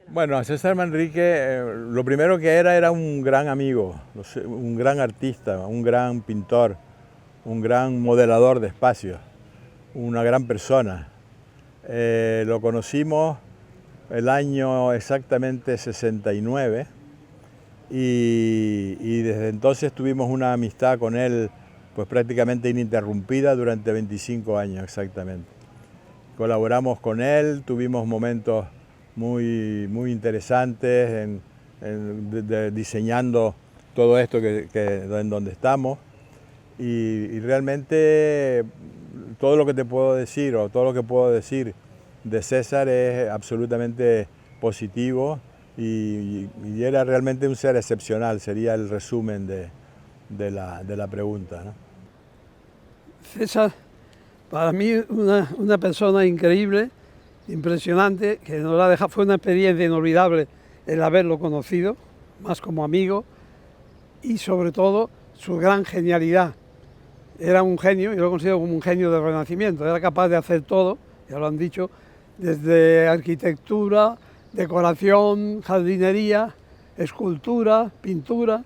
Bueno, a César Manrique, lo primero que era un gran amigo, un gran artista, un gran pintor, un gran modelador de espacios, una gran persona. Lo conocimos el año exactamente 69 y desde entonces tuvimos una amistad con él pues prácticamente ininterrumpida durante 25 años exactamente. Colaboramos con él, tuvimos momentos muy interesantes diseñando todo esto en donde estamos y realmente todo lo que te puedo decir o todo lo que puedo decir de César es absolutamente positivo y era realmente un ser excepcional, sería el resumen de la pregunta, ¿no? César, para mí una persona increíble, impresionante, que nos ha dejado, fue una experiencia inolvidable el haberlo conocido, más como amigo, y sobre todo su gran genialidad. Era un genio, yo lo considero como un genio del Renacimiento, era capaz de hacer todo, ya lo han dicho, desde arquitectura, decoración, jardinería, escultura, pintura,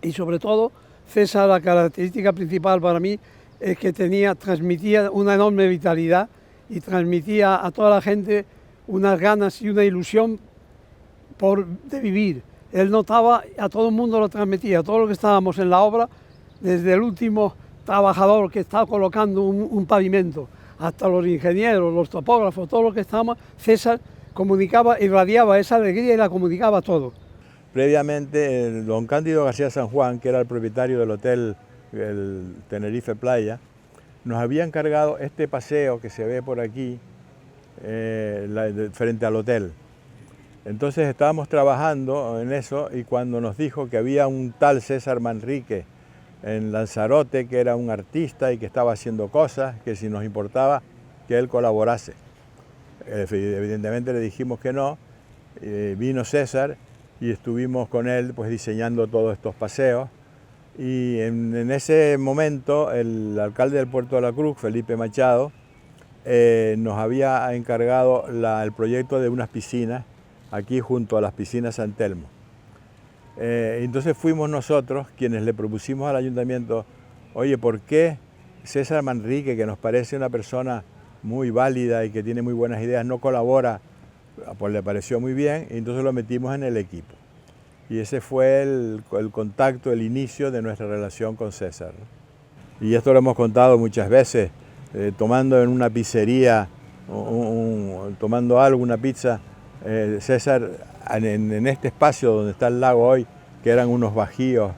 y sobre todo César, la característica principal para mí es que transmitía una enorme vitalidad y transmitía a toda la gente unas ganas y una ilusión de vivir. Él notaba, a todo el mundo lo transmitía, a todos los que estábamos en la obra, desde el último trabajador que estaba colocando un pavimento, hasta los ingenieros, los topógrafos, todos los que estábamos, César comunicaba, irradiaba esa alegría y la comunicaba a todos. Previamente, don Cándido García San Juan, que era el propietario del hotel el Tenerife Playa, nos había encargado este paseo que se ve por aquí, frente al hotel. Entonces estábamos trabajando en eso y cuando nos dijo que había un tal César Manrique en Lanzarote, que era un artista y que estaba haciendo cosas, que si nos importaba que él colaborase. Evidentemente le dijimos que no, vino César y estuvimos con él pues diseñando todos estos paseos y en ese momento el alcalde del Puerto de la Cruz, Felipe Machado, nos había encargado el proyecto de unas piscinas aquí junto a las piscinas San Telmo. Entonces fuimos nosotros quienes le propusimos al ayuntamiento, oye, ¿por qué César Manrique, que nos parece una persona muy válida y que tiene muy buenas ideas, no colabora? Pues le pareció muy bien y entonces lo metimos en el equipo. Y ese fue el contacto, el inicio de nuestra relación con César, ¿no? Y esto lo hemos contado muchas veces, tomando en una pizzería, tomando algo, una pizza, César, en este espacio donde está el lago hoy, que eran unos bajíos,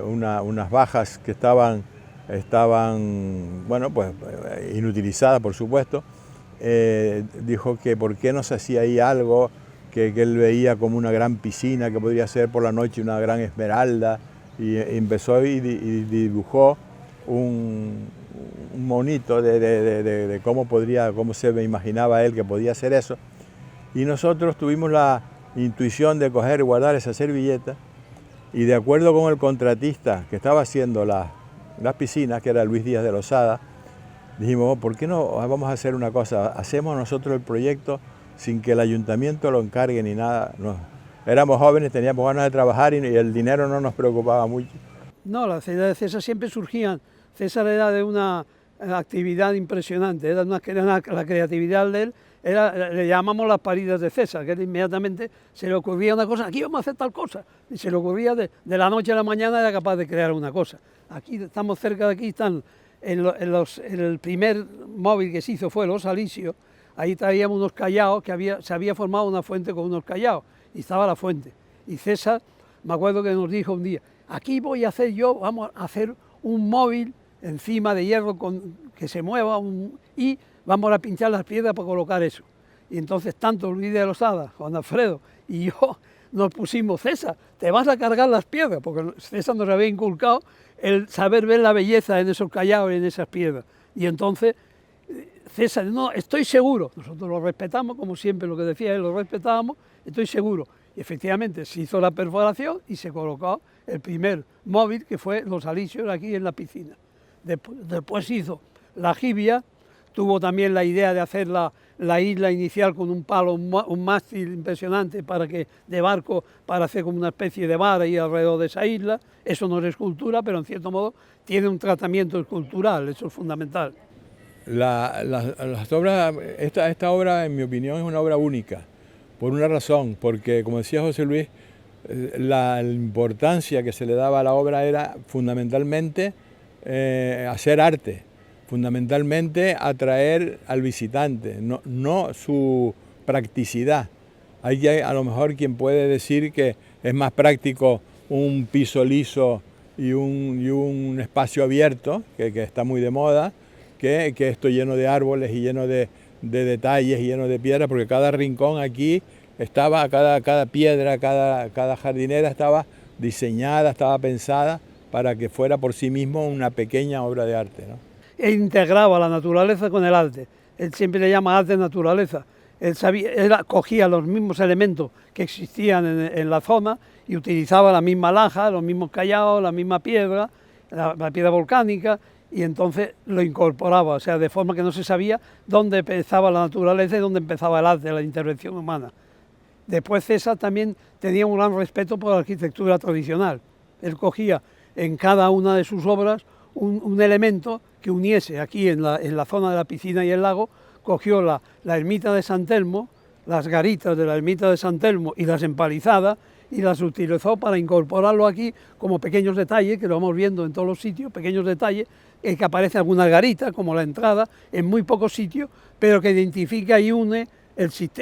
unas bajas que estaban bueno, pues inutilizadas, por supuesto, dijo que por qué no se hacía ahí algo que él veía como una gran piscina, que podría ser por la noche una gran esmeralda, y empezó y dibujó un monito de cómo se me imaginaba él que podía hacer eso. Y nosotros tuvimos la intuición de coger y guardar esa servilleta y de acuerdo con el contratista que estaba haciendo las piscinas, que era Luis Díaz de Losada, dijimos, ¿por qué no vamos a hacer una cosa? Hacemos nosotros el proyecto sin que el ayuntamiento lo encargue ni nada. No. Éramos jóvenes, teníamos ganas de trabajar y el dinero no nos preocupaba mucho. No, las ideas de César siempre surgían. César era de una actividad impresionante, la creatividad de él, le llamamos las paridas de César, que él inmediatamente se le ocurría una cosa, aquí vamos a hacer tal cosa, y se le ocurría de la noche a la mañana, era capaz de crear una cosa. Aquí estamos cerca de aquí, están el primer móvil que se hizo fue Los Alisios, ahí traíamos unos callaos, se había formado una fuente con unos callaos, y estaba la fuente. Y César, me acuerdo que nos dijo un día, aquí voy a hacer yo, vamos a hacer un móvil encima de hierro que se mueva y vamos a pinchar las piedras para colocar eso. Y entonces tanto Luis de Losada, Juan Alfredo y yo nos pusimos, César, te vas a cargar las piedras, porque César nos había inculcado el saber ver la belleza en esos callados y en esas piedras. Y entonces César, no, estoy seguro, nosotros lo respetamos, como siempre lo que decía él, lo respetábamos, estoy seguro. Y efectivamente se hizo la perforación y se colocó el primer móvil, que fue Los Alisios, aquí en la piscina. Después hizo la jibia, tuvo también la idea de hacer la isla inicial con un palo, un mástil impresionante de barco para hacer como una especie de vara ahí alrededor de esa isla. Eso no es escultura, pero en cierto modo tiene un tratamiento escultural, eso es fundamental. Las obras, esta obra, en mi opinión, es una obra única, por una razón, porque, como decía José Luis, la importancia que se le daba a la obra era fundamentalmente hacer arte, fundamentalmente atraer al visitante, no su practicidad. Hay a lo mejor quien puede decir que es más práctico un piso liso y un espacio abierto, que está muy de moda, que esto lleno de árboles y lleno de detalles y lleno de piedras, porque cada rincón aquí estaba, cada piedra, cada jardinera estaba diseñada, estaba pensada para que fuera por sí mismo una pequeña obra de arte, ¿no? E integraba la naturaleza con el arte. Él siempre le llama arte-naturaleza. Él cogía los mismos elementos que existían en la zona y utilizaba la misma laja, los mismos callados, la misma piedra, la piedra volcánica, y entonces lo incorporaba, o sea, de forma que no se sabía dónde empezaba la naturaleza y dónde empezaba el arte, la intervención humana. Después César también tenía un gran respeto por la arquitectura tradicional. Él cogía en cada una de sus obras un elemento que uniese. Aquí en la zona de la piscina y el lago, cogió la ermita de San Telmo, las garitas de la ermita de San Telmo y las empalizadas, y las utilizó para incorporarlo aquí como pequeños detalles, que lo vamos viendo en todos los sitios, pequeños detalles, que aparece alguna garita, como la entrada, en muy pocos sitios, pero que identifica y une,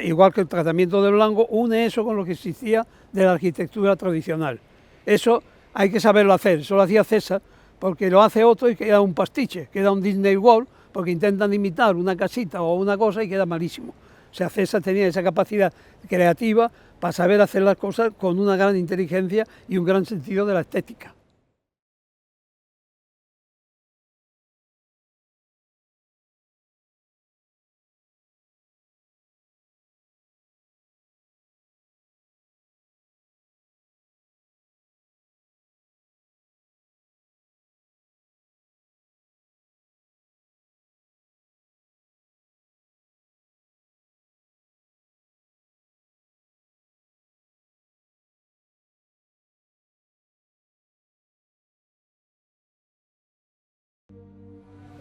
igual que el tratamiento del blanco, une eso con lo que existía de la arquitectura tradicional. Eso hay que saberlo hacer, eso lo hacía César, porque lo hace otro y queda un pastiche, queda un Disney World, porque intentan imitar una casita o una cosa y queda malísimo. O sea, César tenía esa capacidad creativa para saber hacer las cosas con una gran inteligencia y un gran sentido de la estética.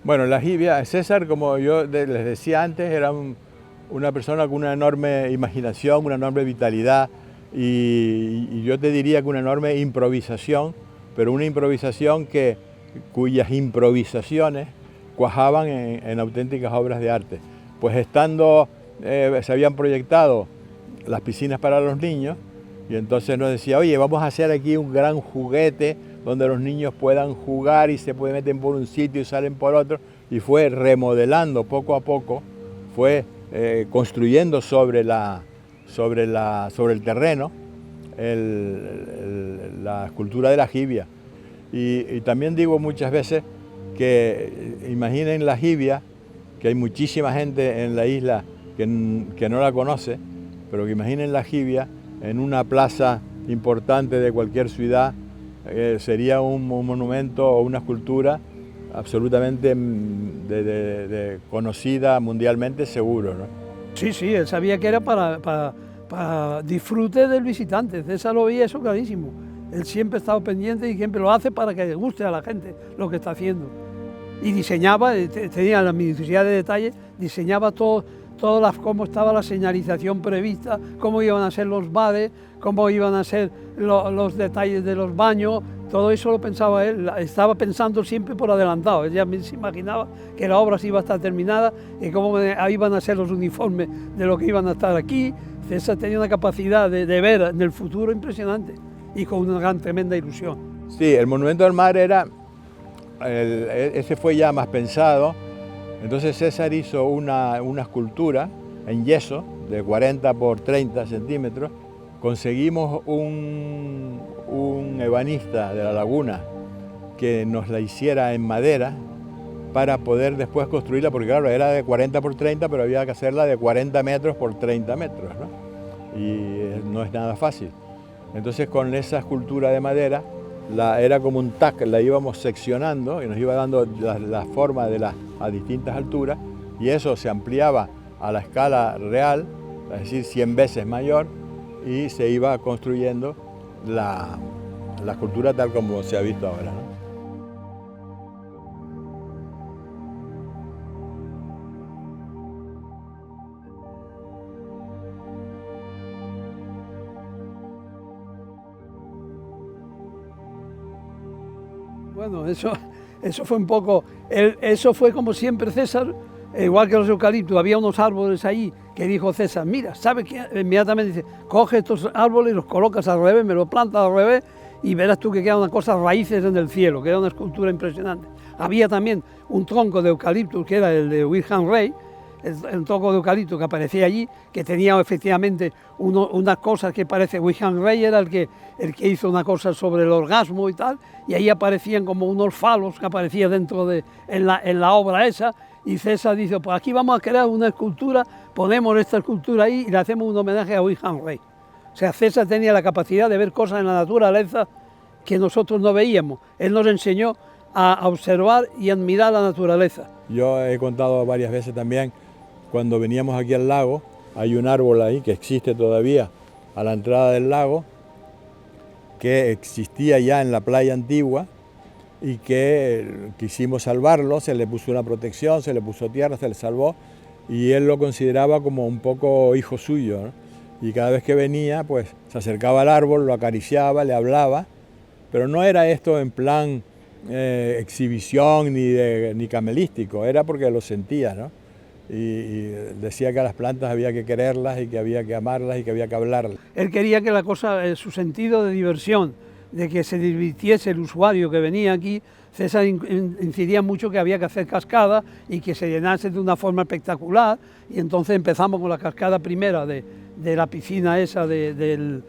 Bueno, la jibia, César, como yo les decía antes, era una persona con una enorme imaginación, una enorme vitalidad y yo te diría que una enorme improvisación, pero una improvisación cuyas improvisaciones cuajaban en auténticas obras de arte. Pues se habían proyectado las piscinas para los niños y entonces nos decía, oye, vamos a hacer aquí un gran juguete donde los niños puedan jugar y se meten por un sitio y salen por otro, y fue remodelando poco a poco, fue construyendo sobre el terreno la escultura de la jibia. Y también digo muchas veces que imaginen la jibia, que hay muchísima gente en la isla que no la conoce, pero que imaginen la jibia en una plaza importante de cualquier ciudad. Sería un monumento o una escultura absolutamente conocida mundialmente, seguro, ¿no? Sí, sí, él sabía que era para disfrute del visitante. César lo veía eso clarísimo. Él siempre estaba pendiente y siempre lo hace para que le guste a la gente lo que está haciendo. Y diseñaba, tenía la minuciosidad de detalles, diseñaba cómo estaba la señalización prevista, cómo iban a ser los bares, cómo iban a ser los detalles de los baños. Todo eso lo pensaba él, estaba pensando siempre por adelantado. Él ya se imaginaba que la obra sí iba a estar terminada y cómo iban a ser los uniformes de lo que iban a estar aquí. César tenía una capacidad de ver en el futuro impresionante y con una tremenda ilusión. Sí, el monumento al mar ese fue ya más pensado. Entonces César hizo una escultura en yeso de 40 por 30 centímetros. Conseguimos un ebanista de la laguna que nos la hiciera en madera para poder después construirla, porque claro, era de 40 por 30, pero había que hacerla de 40 metros por 30 metros, ¿no? Y no es nada fácil. Entonces con esa escultura de madera, era como un tac, la íbamos seccionando y nos iba dando la forma a distintas alturas, y eso se ampliaba a la escala real, es decir, 100 veces mayor, y se iba construyendo la escultura tal como se ha visto ahora, ¿no? Bueno, eso fue un poco, eso fue como siempre César, igual que los eucaliptos, había unos árboles ahí que dijo César, mira, ¿sabe qué? Inmediatamente dice, coge estos árboles y los colocas al revés, me los plantas al revés y verás tú que queda una cosa, raíces en el cielo, que era una escultura impresionante. Había también un tronco de eucalipto, que era el de Wilhelm Reich, el tronco de eucalipto que aparecía allí, que tenía efectivamente unas cosas que parece, Wilhelm Reich era el que hizo una cosa sobre el orgasmo y tal, y ahí aparecían como unos falos que aparecían dentro en la obra esa, y César dice, pues aquí vamos a crear una escultura, ponemos esta escultura ahí y le hacemos un homenaje a Wilhelm Reich. O sea, César tenía la capacidad de ver cosas en la naturaleza que nosotros no veíamos. Él nos enseñó a observar y admirar la naturaleza. Yo he contado varias veces también, cuando veníamos aquí al lago, hay un árbol ahí que existe todavía a la entrada del lago, que existía ya en la playa antigua y que quisimos salvarlo, se le puso una protección, se le puso tierra, se le salvó y él lo consideraba como un poco hijo suyo, ¿no? Y cada vez que venía, pues se acercaba al árbol, lo acariciaba, le hablaba, pero no era esto en plan exhibición ni camelístico, era porque lo sentía, ¿no? Y decía que a las plantas había que quererlas y que había que amarlas y que había que hablarlas. Él quería que la cosa, su sentido de diversión, de que se divirtiese el usuario que venía aquí, César incidía mucho que había que hacer cascadas y que se llenase de una forma espectacular, y entonces empezamos con la cascada primera de la piscina esa del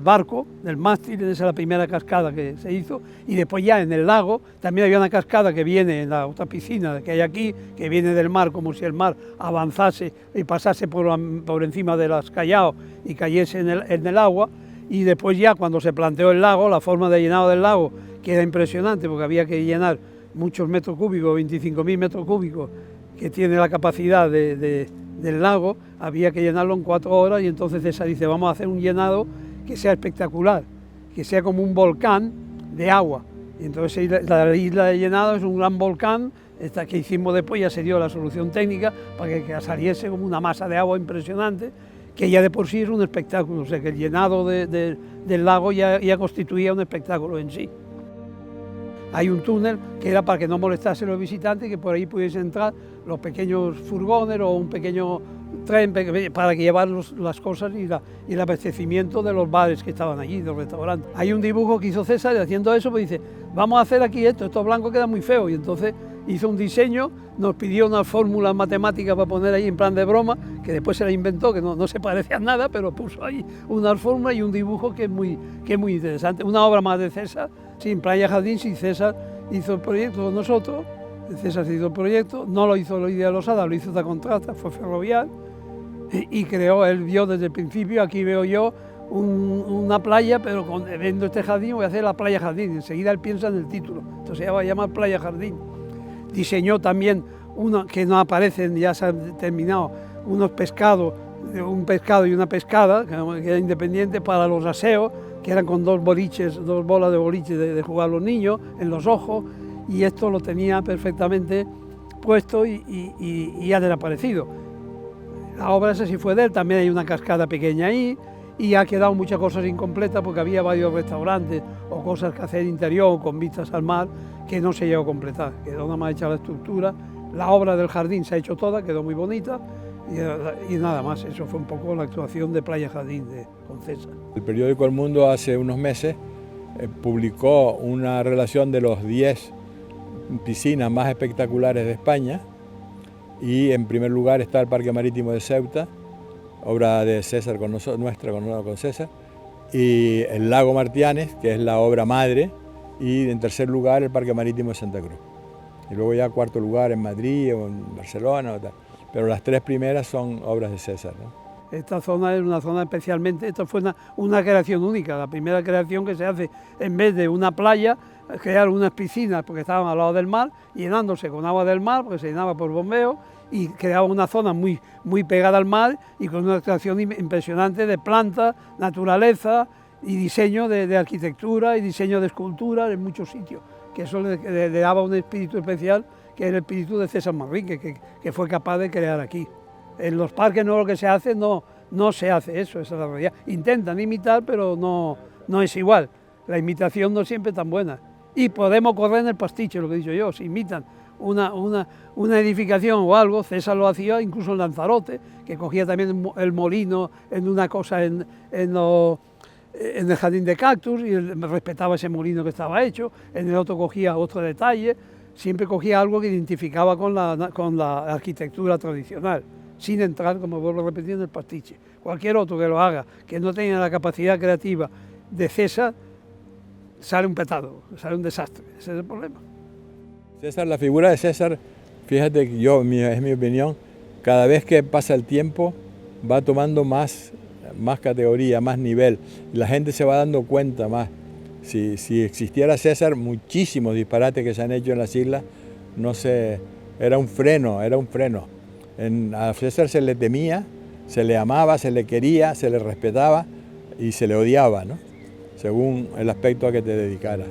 barco, del mástil, esa es la primera cascada que se hizo, y después ya en el lago también había una cascada que viene en la otra piscina que hay aquí, que viene del mar, como si el mar avanzase y pasase por encima de las Callao y cayese en el agua, y después ya cuando se planteó el lago, la forma de llenado del lago, que era impresionante porque había que llenar muchos metros cúbicos, 25.000 metros cúbicos, que tiene la capacidad del lago, había que llenarlo en 4 horas, y entonces César dice, vamos a hacer un llenado que sea espectacular, que sea como un volcán de agua. Y entonces la isla de llenado es un gran volcán, esta que hicimos después ya se dio la solución técnica para que saliese como una masa de agua impresionante, que ya de por sí es un espectáculo, o sea que el llenado del lago ya constituía un espectáculo en sí. Hay un túnel que era para que no molestase a los visitantes, que por ahí pudiesen entrar los pequeños furgones o un pequeño tren para que llevar las cosas y el abastecimiento de los bares que estaban allí, de los restaurantes. Hay un dibujo que hizo César y haciendo eso pues dice, vamos a hacer aquí esto blanco queda muy feo, y entonces hizo un diseño, nos pidió unas fórmulas matemáticas para poner ahí en plan de broma, que después se la inventó, que no se parecía a nada, pero puso ahí unas fórmulas y un dibujo que es muy interesante. Una obra más de César, sin Playa Jardín, si César hizo el proyecto con nosotros, César hizo el proyecto, no lo hizo la idea de Losada, lo hizo de contrata, fue Ferrovial, y creó, él vio desde el principio, aquí veo yo una playa, pero viendo este jardín voy a hacer la Playa Jardín, enseguida él piensa en el título, entonces ya va a llamar Playa Jardín. Diseñó también uno que no aparecen, ya se han terminado, unos pescados, un pescado y una pescada, que era independiente para los aseos, que eran con dos bolas de boliche de jugar los niños en los ojos, y esto lo tenía perfectamente puesto y ha desaparecido. La obra esa sí fue de él, también hay una cascada pequeña ahí, y ha quedado muchas cosas incompletas porque había varios restaurantes o cosas que hacer interior con vistas al mar que no se llegó a completar, quedó nada más hecha la estructura. La obra del jardín se ha hecho toda, quedó muy bonita, y nada más. Eso fue un poco la actuación de Playa Jardín con César. El periódico El Mundo hace unos meses publicó una relación de los 10 piscinas más espectaculares de España, y en primer lugar está el Parque Marítimo de Ceuta, obra de César con César, y el Lago Martianes, que es la obra madre, y en tercer lugar el Parque Marítimo de Santa Cruz. Y luego ya cuarto lugar en Madrid o en Barcelona o tal. Pero las 3 primeras son obras de César, ¿no? Esta zona es una zona especialmente, esta fue una creación única, la primera creación que se hace en vez de una playa, crear unas piscinas porque estaban al lado del mar, llenándose con agua del mar, porque se llenaba por bombeo, y creaba una zona muy, muy pegada al mar y con una atracción impresionante de plantas, naturaleza y diseño de arquitectura y diseño de escultura en muchos sitios, que eso le daba un espíritu especial, que es el espíritu de César Manrique, que fue capaz de crear aquí. En los parques no lo que se hace, no se hace eso, esa es la realidad. Intentan imitar, pero no es igual. La imitación no siempre es tan buena. Y podemos correr en el pastiche, lo que he dicho yo, si imitan una edificación o algo, César lo hacía incluso en Lanzarote, que cogía también el molino en una cosa en el jardín de cactus y respetaba ese molino que estaba hecho, en el otro cogía otro detalle, siempre cogía algo que identificaba con la arquitectura tradicional, sin entrar, como vuelvo a repetir, en el pastiche. Cualquier otro que lo haga, que no tenga la capacidad creativa de César, sale un petado, sale un desastre, ese es el problema. César, la figura de César, fíjate que es mi opinión, cada vez que pasa el tiempo va tomando más categoría, más nivel, y la gente se va dando cuenta más. Si existiera César, muchísimos disparates que se han hecho en las islas, no sé, era un freno. A César se le temía, se le amaba, se le quería, se le respetaba y se le odiaba, ¿no? Según el aspecto a que te dedicaras.